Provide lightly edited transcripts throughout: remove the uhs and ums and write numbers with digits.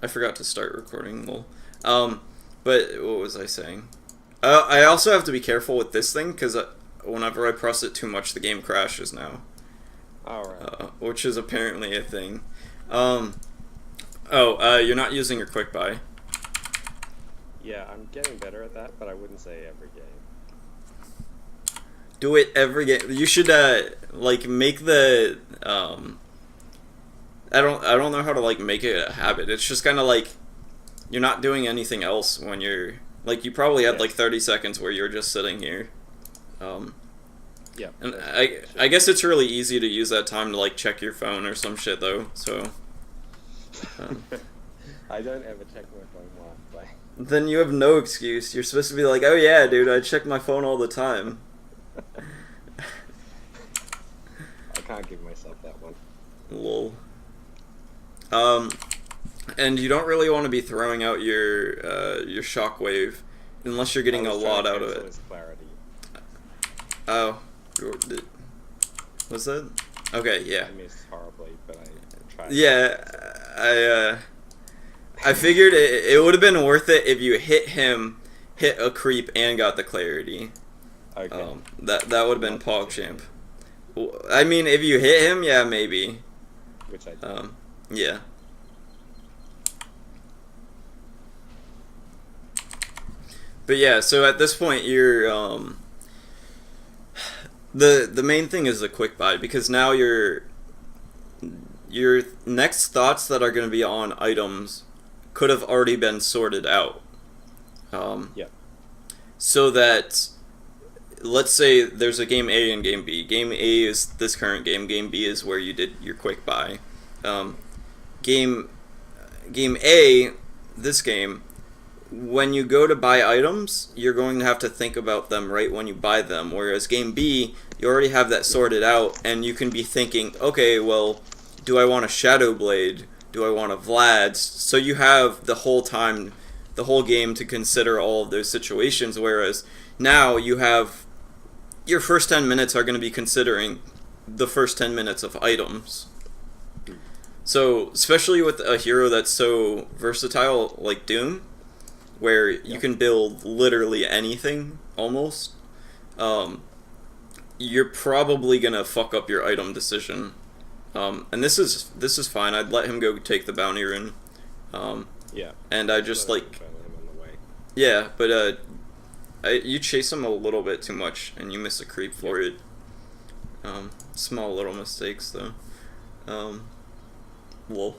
I forgot to start recording. Well, but what was I saying? I also have to be careful with this thing because whenever I press it too much, the game crashes now. Alright. Which is apparently a thing. You're not using your quick buy. Yeah, I'm getting better at that, but I wouldn't say every game. Do it every game. You should like make the I don't know how to like make it a habit. It's just kind of like you're not doing anything else when you're like you probably had like 30 seconds where you're just sitting here. Yeah. And I guess it's really easy to use that time to like check your phone or some shit though. So I don't ever check my phone while I'm playing. then you have no excuse. You're supposed to be like, "Oh yeah, dude, I check my phone all the time." I can't give myself that one. Lol. And you don't really want to be throwing out your shockwave unless you're getting a lot out of it. His clarity. Oh, was that? Okay, yeah. I missed horribly, but I tried. Yeah, I figured it would have been worth it if you hit a creep, and got the clarity. Okay. That would have been PogChamp. I mean, if you hit him, yeah, maybe. Which I did. Yeah. But yeah, so at this point you're the main thing is the quick buy because now your next thoughts that are going to be on items could have already been sorted out. Yeah. So that let's say there's a game A and game B. Game A is this current game. Game B is where you did your quick buy. Game A, this game, when you go to buy items, you're going to have to think about them right when you buy them. Whereas game B, you already have that sorted out, and you can be thinking, okay, well, do I want a Shadow Blade? Do I want a Vlad's? So you have the whole time, the whole game to consider all of those situations. Whereas now you have your first 10 minutes are going to be considering the first 10 minutes of items. So, especially with a hero that's so versatile like Doom, where you can build literally anything, almost, you're probably gonna fuck up your item decision. And this is fine. I'd let him go take the bounty rune. Yeah. And I just like, Him on the way. yeah, but you chase him a little bit too much, and you miss a creep for it. Small little mistakes though. Lol.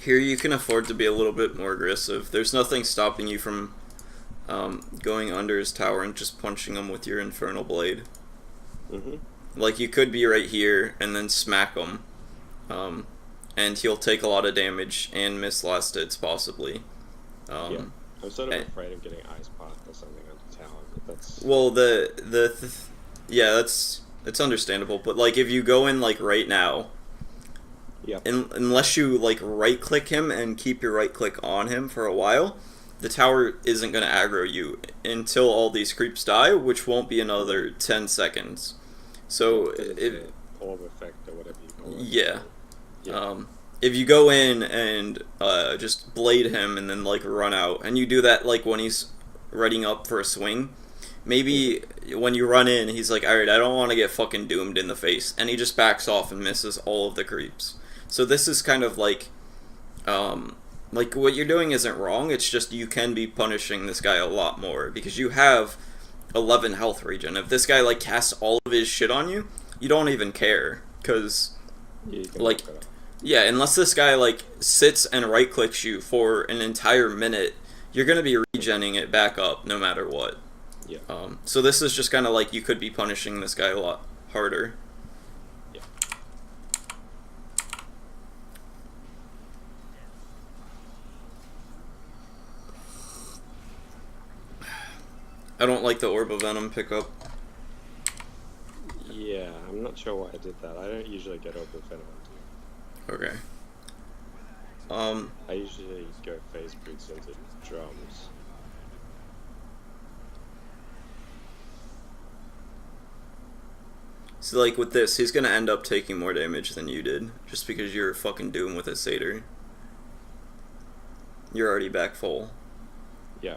Here you can afford to be a little bit more aggressive. There's nothing stopping you from going under his tower and just punching him with your Infernal Blade. Like, you could be right here and then smack him, and he'll take a lot of damage and miss last hits, possibly. Yeah. I'm sort of afraid of getting Ice Path or something on the tower, but that's... Well, yeah, it's understandable, but, like, if you go in, like, right now... Yeah. Unless you like right click him and keep your right click on him for a while, the tower isn't going to aggro you until all these creeps die, which won't be another 10 seconds. So if orb effect or whatever you call it. Yeah. Yeah. If you go in and just blade him and then like run out, and you do that like when he's readying up for a swing, maybe when you run in, he's like, alright, I don't want to get fucking doomed in the face, and he just backs off and misses all of the creeps. So this is kind of like what you're doing isn't wrong, it's just you can be punishing this guy a lot more, because you have 11 health regen. If this guy, like, casts all of his shit on you, you don't even care, because, like, yeah, unless this guy, like, sits and right-clicks you for an entire minute, you're gonna be regenning it back up no matter what. Yeah. So this is just kind of like you could be punishing this guy a lot harder. I don't like the Orb of Venom pickup. Yeah, I'm not sure why I did that. I don't usually get Orb of Venom. Okay. I usually go phase boots into drums. So, like, with this, he's gonna end up taking more damage than you did, just because you're fucking Doom with a Satyr. You're already back full. Yeah.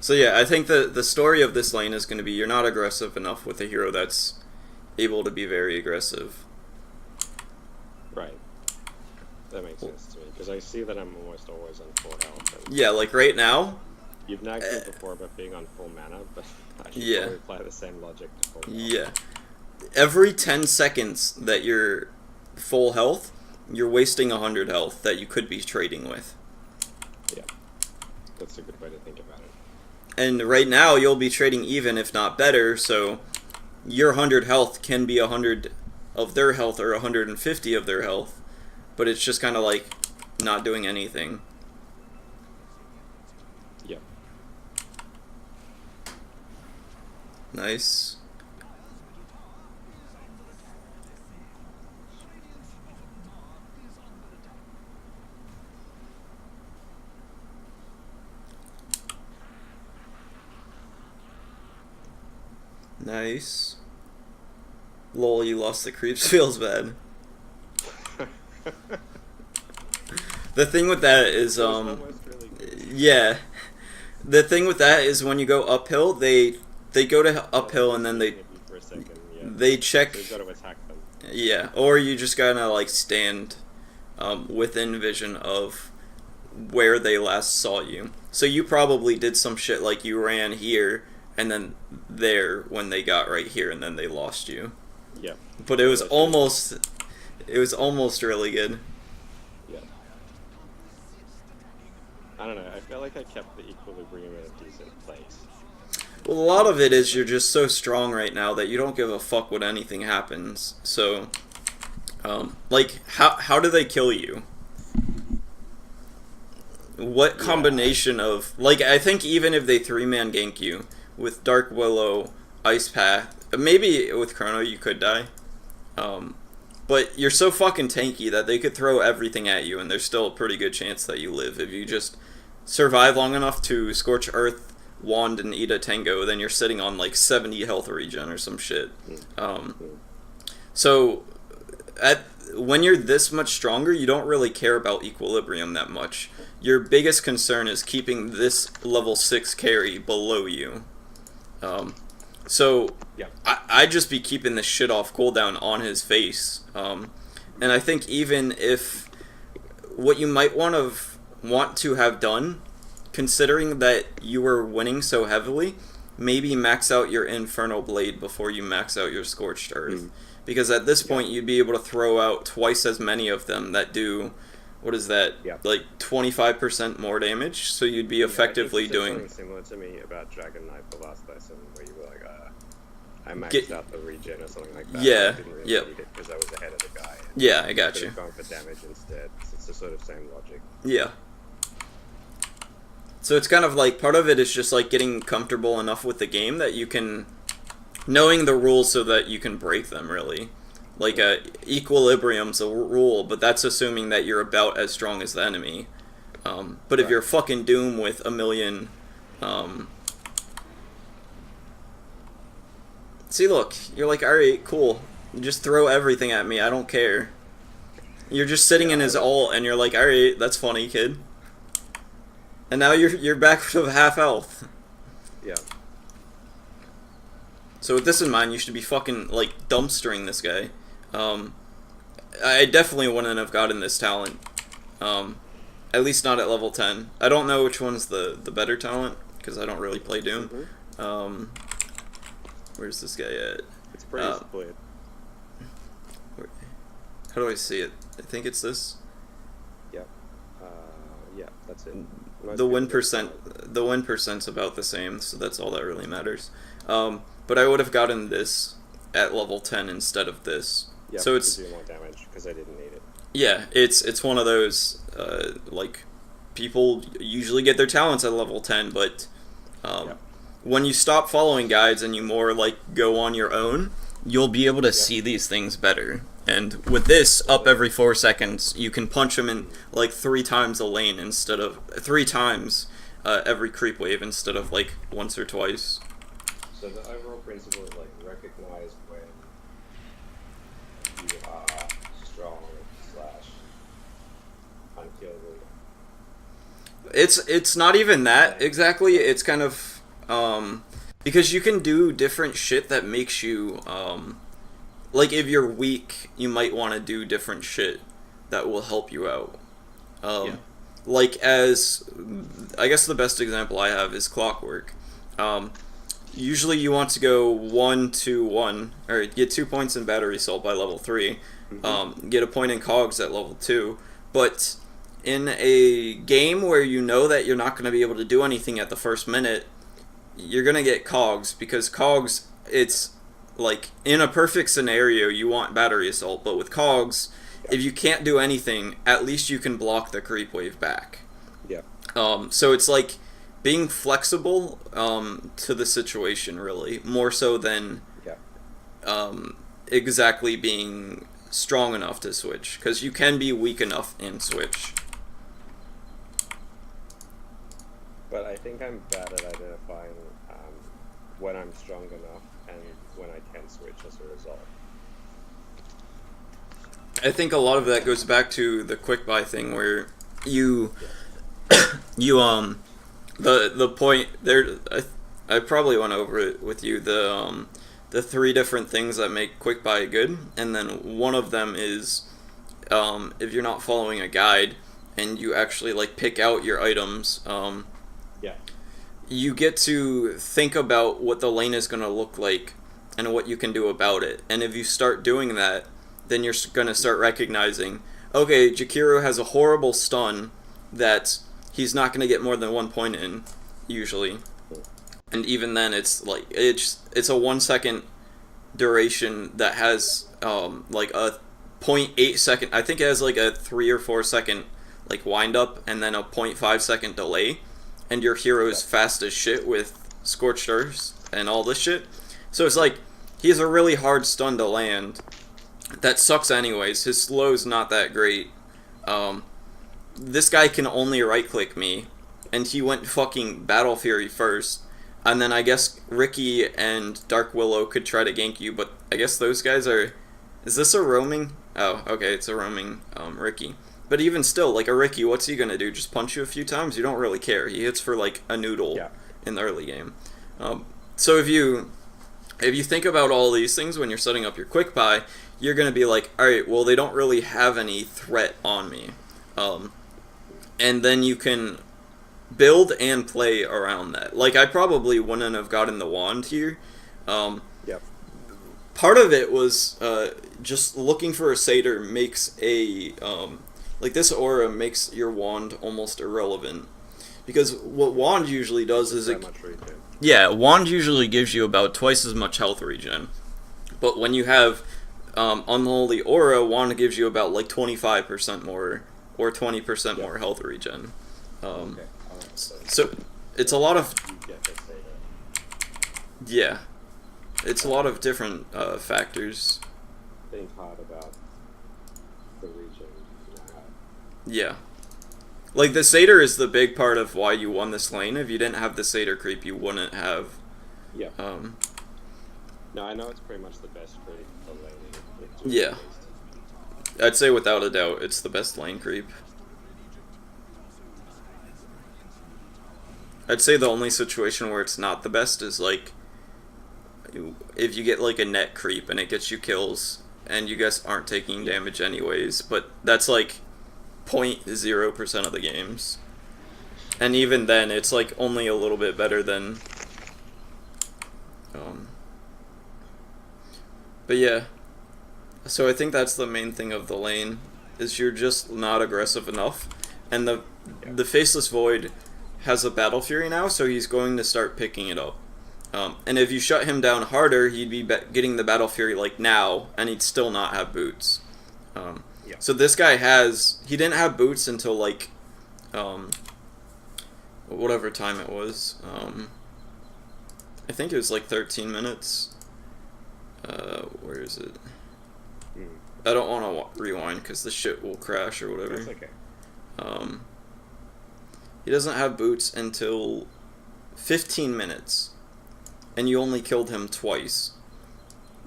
So yeah, I think the story of this lane is going to be you're not aggressive enough with a hero that's able to be very aggressive. Right. That makes sense to me, because I see that I'm almost always on full health. Yeah, like right now. You've nagged me before about being on full mana, but I should probably apply the same logic to full health. Yeah. Every 10 seconds that you're full health, you're wasting 100 health that you could be trading with. Yeah. That's a good way to think about it. And right now, you'll be trading even, if not better, so your 100 health can be 100 of their health or 150 of their health, but it's just kind of like not doing anything. Yeah. Nice. Nice. Lol, you lost the creeps. Feels bad. The thing with that is, really yeah. The thing with that is when you go uphill, they go to uphill and then for a second, yeah. they check. So you've got to attack them. Yeah, or you just gotta like stand within vision of where they last saw you. So you probably did some shit like you ran here and then there when they got right here and then they lost you. Yeah. But it was almost really good. Yeah. I don't know, I feel like I kept the equilibrium in a decent place. Well, a lot of it is you're just so strong right now that you don't give a fuck what anything happens. So, like, how do they kill you? What combination of... Like, I think even if they 3-man gank you with Dark Willow, Ice Path, maybe with Chrono you could die. But you're so fucking tanky that they could throw everything at you and there's still a pretty good chance that you live. If you just survive long enough to Scorch Earth, Wand, and eat a Tango, then you're sitting on like 70 health regen or some shit. So, when you're this much stronger, you don't really care about equilibrium that much. Your biggest concern is keeping this level 6 carry below you. So, yeah. I'd just be keeping this shit off cooldown on his face. And I think even if what you might want to have done, considering that you were winning so heavily, maybe max out your Infernal Blade before you max out your Scorched Earth. Because at this point, you'd be able to throw out twice as many of them that do, what is that, like 25% more damage? So you'd be effectively doing... something similar to me about Dragon Knight the last lesson, where you were like, I maxed out the regen or something like that. Yeah, I didn't really need it because I was ahead of the guy. Yeah, I got you. Going for damage instead. It's the sort of same logic. Yeah. So it's kind of like, part of it is just like getting comfortable enough with the game that you can, knowing the rules so that you can break them, really. Like, equilibrium's a rule, but that's assuming that you're about as strong as the enemy. But if you're fucking Doom with a million, see, look, you're like, alright, cool. You just throw everything at me, I don't care. You're just sitting in his ult, and you're like, alright, that's funny, kid. And now you're back to half health. Yeah. So with this in mind, you should be fucking, like, dumpstering this guy. I definitely wouldn't have gotten this talent. At least not at level 10. I don't know which one's the better talent, because I don't really play Doom. Where's this guy at? It's pretty split. How do I see it? I think it's this. Yep. Yeah, that's it. The win percent's about the same, so that's all that really matters. But I would have gotten this at level 10 instead of this. Yeah, so it's to do more damage because I didn't need it. Yeah, it's one of those like people usually get their talents at level 10, but Yep. when you stop following guides and you more like go on your own, you'll be able to Yep. see these things better. And with this up Right. every 4 seconds, you can punch them in like 3 times a lane instead of 3 times every creep wave instead of like once or twice. So the overall principle is like recognize when you are strong slash unkillable. It's not even that exactly. It's kind of because you can do different shit that makes you like if you're weak, you might want to do different shit that will help you out. Yeah. Like as I guess the best example I have is clockwork. Usually you want to go 1-2-1 or get 2 points in battery assault by level 3, get a point in cogs at level 2, but in a game where you know that you're not going to be able to do anything at the first minute, you're going to get cogs because cogs, it's like in a perfect scenario you want battery assault, but with cogs, if you can't do anything, at least you can block the creep wave back. Yeah. So it's like being flexible to the situation, really, more so than Yeah. exactly being strong enough to switch, because you can be weak enough and switch. But I think I'm bad at identifying when I'm strong enough and when I can switch as a result. I think a lot of that goes back to the quick buy thing where you you the point there I probably went over it with you, the 3 different things that make quick buy good, and then one of them is if you're not following a guide and you actually like pick out your items, Yeah. you get to think about what the lane is going to look like and what you can do about it. And if you start doing that, then you're going to start recognizing, okay, Jakiro has a horrible stun that he's not going to get more than 1 point in, usually. And even then, it's like it's a 1 second duration that has like a 0.8 second. I think it has like a 3 or 4 second like wind up and then a 0.5 second delay. And your hero is fast as shit with Scorched Earth and all this shit. So it's like, he has a really hard stun to land. That sucks anyways. His slow's not that great. This guy can only right-click me, and he went fucking Battle Fury first. And then I guess Ricky and Dark Willow could try to gank you, but I guess those guys are... Is this a roaming? Oh, okay, it's a roaming Ricky. But even still, like a Ricky, what's he gonna do? Just punch you a few times? You don't really care. He hits for like a noodle in the early game. So if you think about all these things when you're setting up your quick buy, you're gonna be like, all right, well they don't really have any threat on me, and then you can build and play around that. Like I probably wouldn't have gotten the wand here. Yep. Part of it was just looking for a satyr makes a like this aura makes your wand almost irrelevant, because what wand usually does is That much regen. yeah, wand usually gives you about twice as much health regen, but when you have unholy aura, wand gives you about like 25% more or 20% more health regen. Okay. So it's a lot of You get to say that. yeah, it's a lot of different factors. Think hard about the region you have. Yeah. Like, the satyr is the big part of why you won this lane. If you didn't have the satyr creep, you wouldn't have. Yeah. No, I know it's pretty much the best creep for laning. Yeah. I'd say without a doubt, it's the best lane creep. I'd say the only situation where it's not the best is, like, if you get, like, a net creep and it gets you kills, and you guys aren't taking damage anyways, but that's, like, 0.0% of the games. And even then, it's, like, only a little bit better than... But yeah. So I think that's the main thing of the lane, is you're just not aggressive enough. And the Faceless Void has a Battle Fury now, so he's going to start picking it up. And if you shut him down harder, he'd be getting the Battle Fury like now, and he'd still not have boots. Yeah. So this guy he didn't have boots until like, um, whatever time it was. I think it was like 13 minutes. Where is it? I don't want to rewind because the shit will crash or whatever. That's okay. He doesn't have boots until 15 minutes, and you only killed him twice.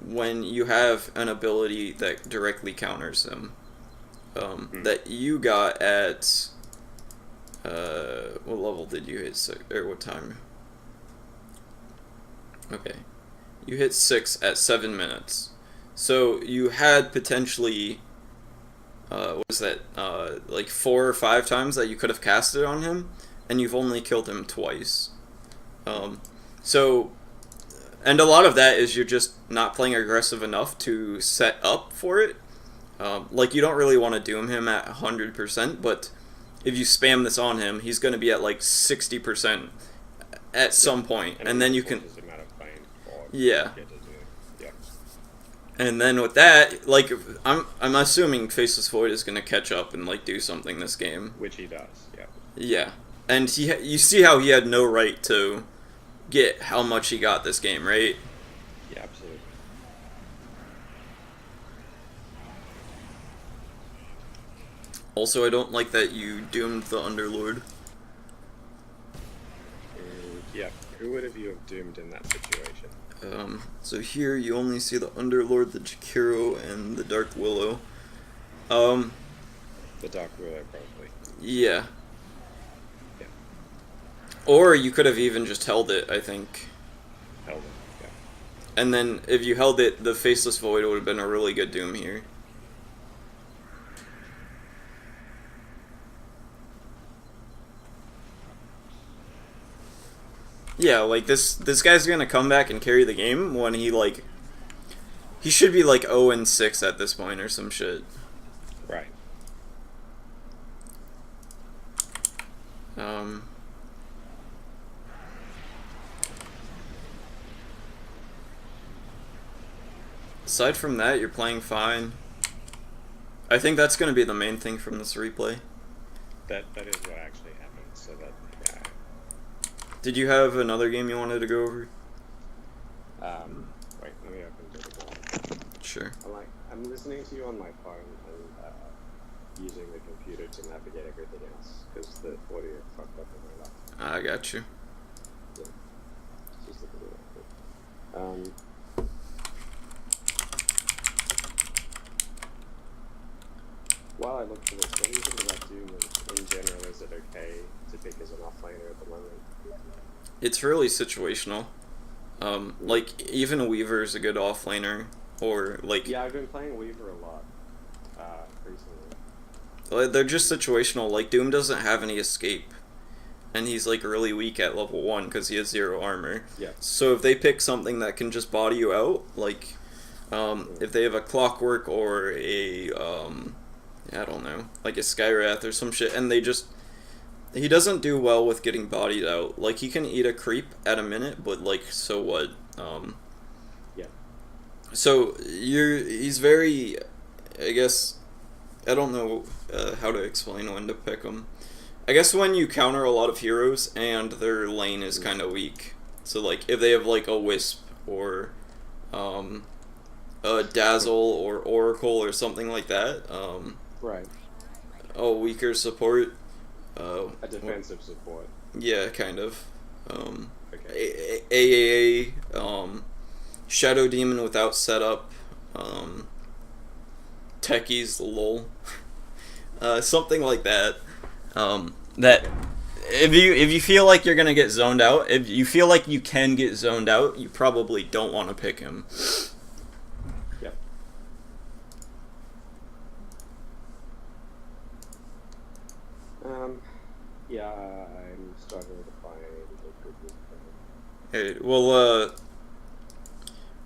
When you have an ability that directly counters him, that you got at what level did you hit? Or what time? Okay, you hit 6 at 7 minutes. So you had potentially, what was that, like 4 or 5 times that you could have casted on him, and you've only killed him twice. So, and a lot of that is you're just not playing aggressive enough to set up for it. Like, you don't really want to doom him at 100%, but if you spam this on him, he's going to be at like 60% at some point, and then you can... Yeah. And then with that, like, I'm assuming Faceless Void is gonna catch up and like do something this game. Which he does, yeah. Yeah, and you see how he had no right to get how much he got this game, right? Yeah, absolutely. Also, I don't like that you doomed the Underlord. Yeah, who would have you have doomed in that situation? So here you only see the Underlord, the Jakiro, and the Dark Willow. The Dark Willow, probably. Yeah. Yeah. Or you could have even just held it, I think. Held it, yeah. And then if you held it, the Faceless Void would have been a really good doom here. Yeah, like this guy's gonna come back and carry the game when he should be like 0-6 at this point or some shit. Right. Aside from that, you're playing fine. I think that's gonna be the main thing from this replay. That is what actually happened, so that, yeah. Did you have another game you wanted to go over? Wait, let me open Dota. Sure. I'm listening to you on my phone and using the computer to navigate everything else because the audio fucked up on my laptop. I got you. Yeah. Just look at it. While I look for this, what do you think about Doom in general? Is it okay to pick as an offlaner at the moment? It's really situational. Like, even Weaver is a good offlaner, or, like... Yeah, I've been playing Weaver a lot, recently. They're just situational. Like, Doom doesn't have any escape, and he's, like, really weak at level 1 because he has 0 armor. Yeah. So if they pick something that can just body you out, like, if they have a Clockwork or a, I don't know, like a Skywrath or some shit, and they just... He doesn't do well with getting bodied out. Like, he can eat a creep at a minute, but, like, so what? Yeah. So, he's very, I guess, I don't know how to explain when to pick him. I guess when you counter a lot of heroes and their lane is kind of weak. So, like, if they have, like, a Wisp or a Dazzle or Oracle or something like that. Right. Oh, weaker support. A defensive support. Yeah, kind of. Okay. AAA, Shadow Demon without setup, Techies, lol. Something like that. That if you feel like you're gonna get zoned out, if you feel like you can get zoned out, you probably don't want to pick him. Yep. Yeah, I'm struggling to find a good reason. Hey, well,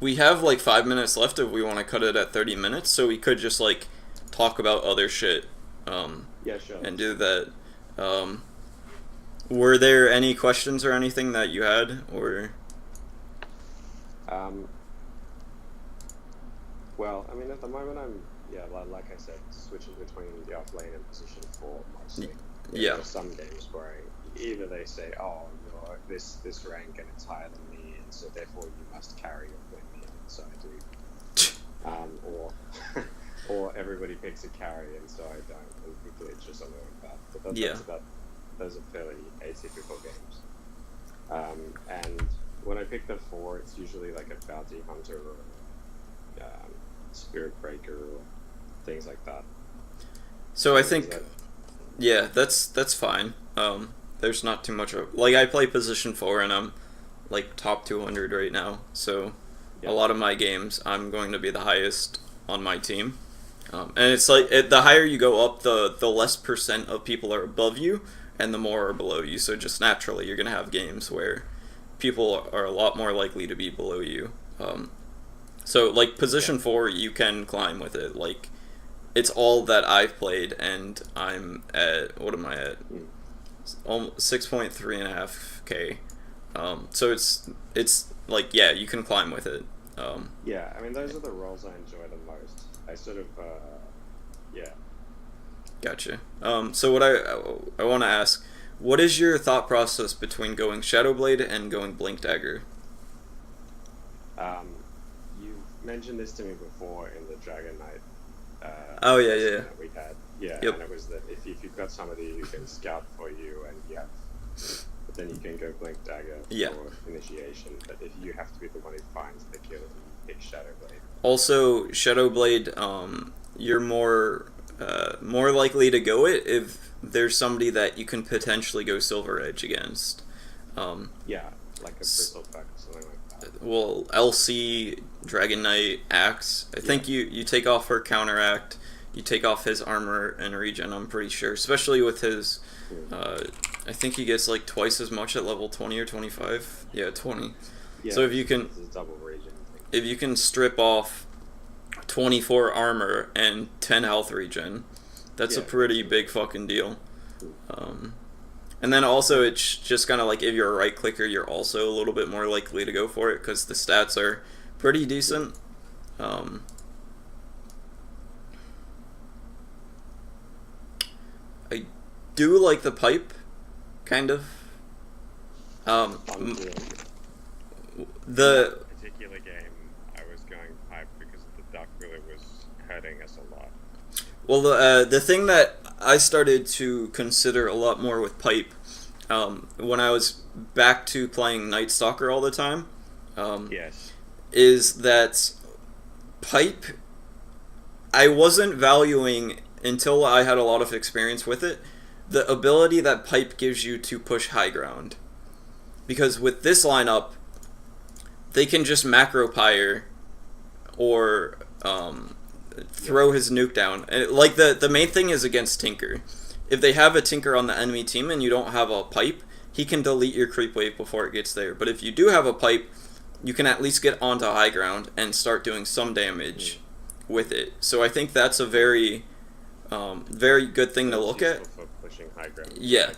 we have like 5 minutes left if we want to cut it at 30 minutes, so we could just like talk about other shit. Yeah, sure. And do that. Were there any questions or anything that you had, or? Well, I mean, at the moment I'm yeah, like I said, switching between the offlane and position 4 mostly. There Yeah. are some games where either they say, "Oh, you're this rank and it's higher than me, and so therefore you must carry or win me," and so I do. Or or everybody picks a carry and so I don't, and we glitch or something like that. But Yeah. those are fairly atypical games. And when I pick the 4, it's usually like a bounty hunter or spirit breaker or things like that. So I Is think, that, yeah, that's fine. There's not too much of, like, I play position 4 and I'm like top 200 right now. So yeah, a lot of my games I'm going to be the highest on my team. And it's like the higher you go up, the less percent of people are above you, and the more are below you. So just naturally, you're gonna have games where people are a lot more likely to be below you. So like position yeah, 4, you can climb with it. Like it's all that I've played, and I'm at, what am I at? mm, 6.3.5K. So it's like, yeah, you can climb with it. yeah. I mean, those are the roles I enjoy the most. I sort of yeah. Gotcha. So what I want to ask, what is your thought process between going Shadowblade and going Blink Dagger? You mentioned this to me before in the Dragon Knight Oh yeah, yeah, lesson yeah. that we had. Yeah, Yep. and it was that if you've got somebody who can scout for you and you have, but then you can go Blink Dagger Yeah. for initiation. But if you have to be the one who finds the kill, you pick Shadowblade. Also, Shadowblade, you're more likely to go it if there's somebody that you can potentially go Silver Edge against. Um, Yeah, like a Bristleback or something like that. well, LC, Dragon Knight, Axe. I think you take off her counteract, you take off his armor and regen, I'm pretty sure. Especially with his, I think he gets like twice as much at level 20 or 25. Yeah, 20. Yeah, So if you can, this is double regen thing. if you can strip off 24 armor and 10 health regen, that's a Yeah. pretty big fucking deal. And then also, it's just kind of like if you're a right clicker, you're also a little bit more likely to go for it because the stats are pretty decent. I do like the pipe, kind of. On The particular game, I was going pipe because the duck really was hurting us a lot. well, the thing that I started to consider a lot more with pipe, when I was back to playing Night Stalker all the time, Yes. is that pipe I wasn't valuing until I had a lot of experience with it, the ability that pipe gives you to push high ground. Because with this lineup, they can just macro pyre or throw his nuke down. And like the main thing is against Tinker. If they have a Tinker on the enemy team and you don't have a pipe, he can delete your creep wave before it gets there. But if you do have a pipe, you can at least get onto high ground and start doing some damage with it. So I think that's a very, very good thing to That's look at. useful for pushing high ground. Yeah, Okay.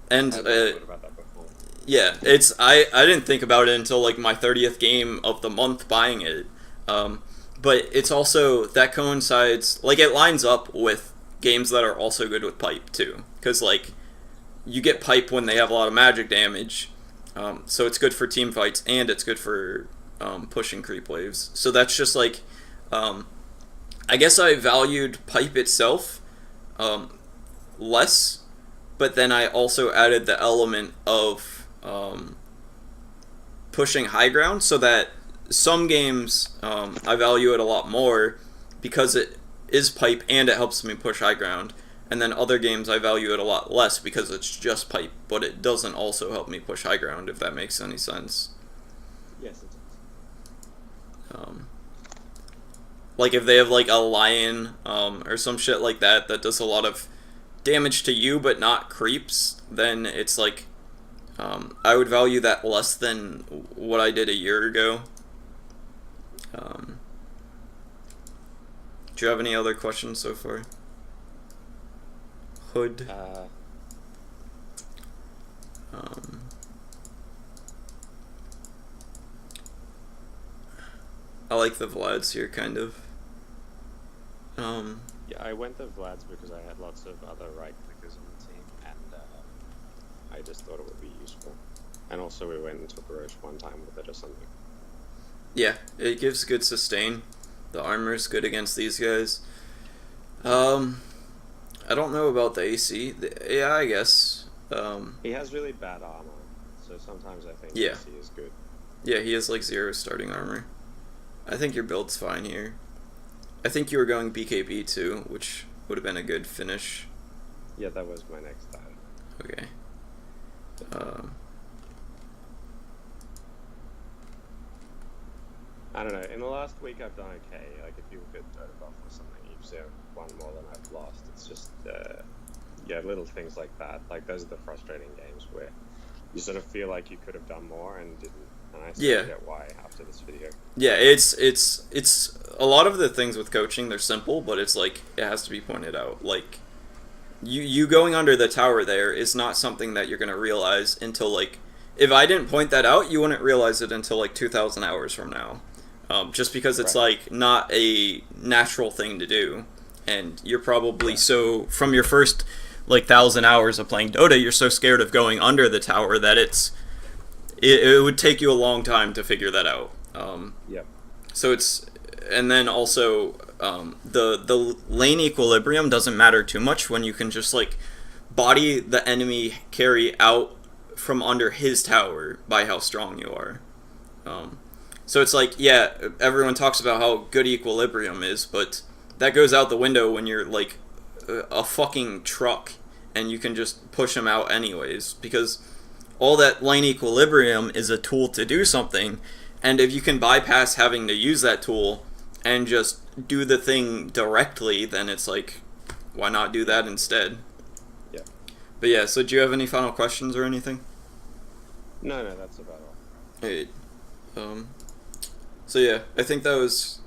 and I hadn't thought about that before. yeah, it's I didn't think about it until like my 30th game of the month buying it. But it's also that coincides, like it lines up with games that are also good with pipe too, because like you get pipe when they have a lot of magic damage, so it's good for team fights and it's good for pushing creep waves. So that's just like, I guess I valued pipe itself less, but then I also added the element of pushing high ground, so that some games I value it a lot more because it is pipe and it helps me push high ground, and then other games I value it a lot less because it's just pipe, but it doesn't also help me push high ground, if that makes any sense. Yes, it does. Like if they have like a lion or some shit like that that does a lot of damage to you but not creeps, then it's like I would value that less than what I did a year ago. Do you have any other questions so far? Hood. I like the Vlads here, kind of. Yeah, I went to Vlad's because I had lots of other right clickers on the team, and I just thought it would be useful. And also, we went and took Roche one time with it or something. Yeah, it gives good sustain. The armor's good against these guys. I don't know about the AC. Yeah, I guess. He has really bad armor, so sometimes I think Yeah. AC is good. Yeah, he has like 0 starting armor. I think your build's fine here. I think you were going BKB too, which would have been a good finish. Yeah, that was my next time. Okay. I don't know. In the last week, I've done okay. Like, if you look at Dota buff or something, you've seen won more than I've lost. It's just, yeah, little things like that. Like, those are the frustrating games where you sort of feel like you could have done more and didn't. And I sort of get why after this video. Yeah, it's a lot of the things with coaching, they're simple, but it's like it has to be pointed out. Like you going under the tower there is not something that you're gonna realize until like if I didn't point that out, you wouldn't realize it until like 2,000 hours from now. Just because it's like not a natural thing to do, and you're probably so from your first like 1,000 hours of playing Dota, you're so scared of going under the tower that it would take you a long time to figure that out. So it's, and then also the lane equilibrium doesn't matter too much when you can just like body the enemy carry out from under his tower by how strong you are. So it's like, yeah, everyone talks about how good equilibrium is, but that goes out the window when you're like a fucking truck and you can just push them out anyways, because all that lane equilibrium is a tool to do something, and if you can bypass having to use that tool and just do the thing directly, then it's like, why not do that instead? Yeah. But yeah, so do you have any final questions or anything? No, that's about all. Hey, so yeah, I think that was